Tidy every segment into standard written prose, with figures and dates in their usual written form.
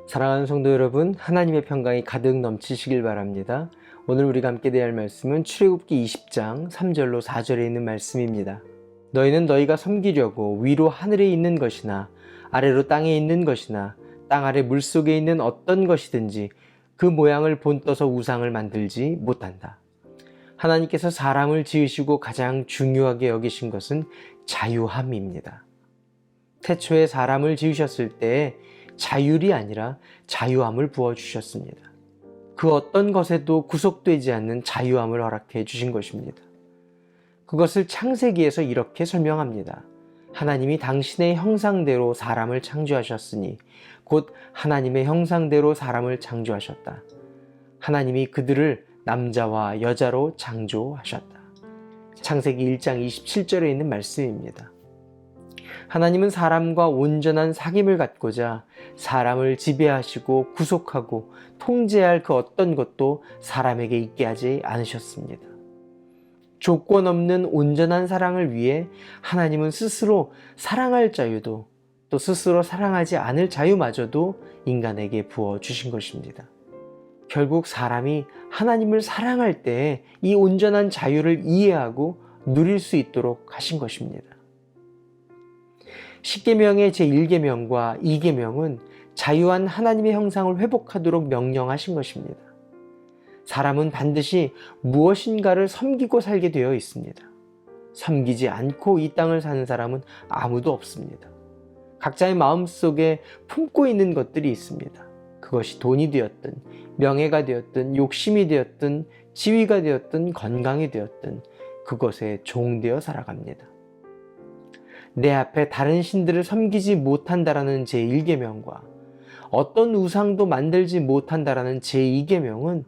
사랑하는 성도 여러분, 하나님의 평강이 가득 넘치시길 바랍니다. 오늘 우리가 함께 대할 말씀은 출애굽기 20장 3절로 4절에 있는 말씀입니다. 너희는 너희가 섬기려고 위로 하늘에 있는 것이나 아래로 땅에 있는 것이나 땅 아래 물속에 있는 어떤 것이든지 그 모양을 본떠서 우상을 만들지 못한다. 하나님께서 사람을 지으시고 가장 중요하게 여기신 것은 자유함입니다. 태초에 사람을 지으셨을 때 자율이 아니라 자유함을 부어주셨습니다. 그 어떤 것에도 구속되지 않는 자유함을 허락해 주신 것입니다. 그것을 창세기에서 이렇게 설명합니다. 하나님이 당신의 형상대로 사람을 창조하셨으니 곧 하나님의 형상대로 사람을 창조하셨다. 하나님이 그들을 남자와 여자로 창조하셨다. 창세기 1장 27절에 있는 말씀입니다. 하나님은 사람과 온전한 사귐을 갖고자 사람을 지배하시고 구속하고 통제할 그 어떤 것도 사람에게 있게 하지 않으셨습니다. 조건 없는 온전한 사랑을 위해 하나님은 스스로 사랑할 자유도 또 스스로 사랑하지 않을 자유마저도 인간에게 부어주신 것입니다. 결국 사람이 하나님을 사랑할 때 이 온전한 자유를 이해하고 누릴 수 있도록 하신 것입니다. 십계명의 제1계명과 2계명은 자유한 하나님의 형상을 회복하도록 명령하신 것입니다. 사람은 반드시 무엇인가를 섬기고 살게 되어 있습니다. 섬기지 않고 이 땅을 사는 사람은 아무도 없습니다. 각자의 마음속에 품고 있는 것들이 있습니다. 그것이 돈이 되었든 명예가 되었든 욕심이 되었든 지위가 되었든 건강이 되었든 그것에 종되어 살아갑니다. 내 앞에 다른 신들을 섬기지 못한다라는 제1계명과 어떤 우상도 만들지 못한다라는 제2계명은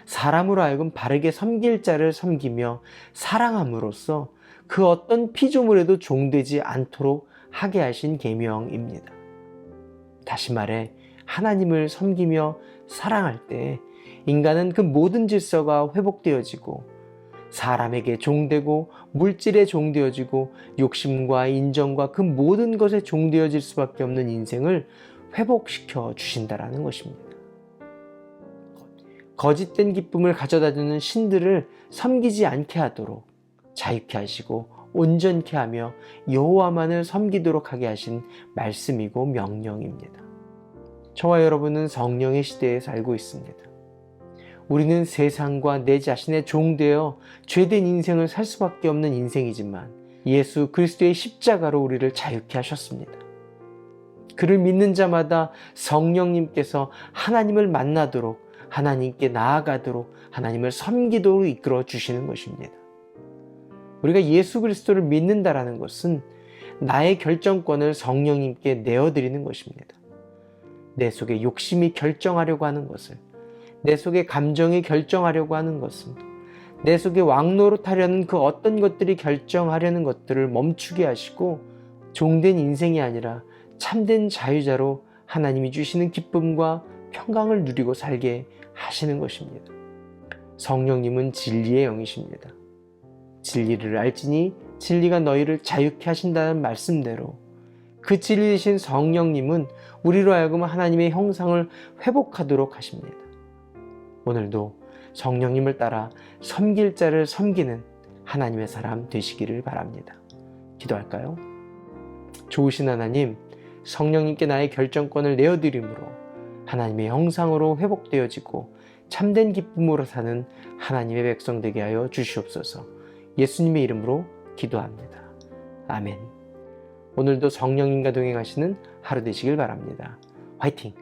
사람으로 하여금 바르게 섬길 자를 섬기며 사랑함으로써 그 어떤 피조물에도 종되지 않도록 하게 하신 계명입니다. 다시 말해 하나님을 섬기며 사랑할 때 인간은 그 모든 질서가 회복되어지고 사람에게 종되고 물질에 종되어지고 욕심과 인정과 그 모든 것에 종되어질 수밖에 없는 인생을 회복시켜 주신다라는 것입니다. 거짓된 기쁨을 가져다주는 신들을 섬기지 않게 하도록 자유케 하시고 온전케 하며 여호와만을 섬기도록 하게 하신 말씀이고 명령입니다. 저와 여러분은 성령의 시대에 살고 있습니다. 우리는 세상과 내 자신의 종되어 죄된 인생을 살 수밖에 없는 인생이지만 예수 그리스도의 십자가로 우리를 자유케 하셨습니다. 그를 믿는 자마다 성령님께서 하나님을 만나도록 하나님께 나아가도록 하나님을 섬기도록 이끌어 주시는 것입니다. 우리가 예수 그리스도를 믿는다라는 것은 나의 결정권을 성령님께 내어드리는 것입니다. 내 속에 욕심이 결정하려고 하는 것을, 내 속에 감정이 결정하려고 하는 것은, 내 속에 왕노릇하려는 그 어떤 것들이 결정하려는 것들을 멈추게 하시고 종된 인생이 아니라 참된 자유자로 하나님이 주시는 기쁨과 평강을 누리고 살게 하시는 것입니다. 성령님은 진리의 영이십니다. 진리를 알지니 진리가 너희를 자유케 하신다는 말씀대로 그 진리이신 성령님은 우리로 하여금 하나님의 형상을 회복하도록 하십니다. 오늘도 성령님을 따라 섬길 자를 섬기는 하나님의 사람 되시기를 바랍니다. 기도할까요? 좋으신 하나님, 성령님께 나의 결정권을 내어드림으로 하나님의 형상으로 회복되어지고 참된 기쁨으로 사는 하나님의 백성 되게 하여 주시옵소서. 예수님의 이름으로 기도합니다. 아멘. 오늘도 성령님과 동행하시는 하루 되시길 바랍니다. 화이팅!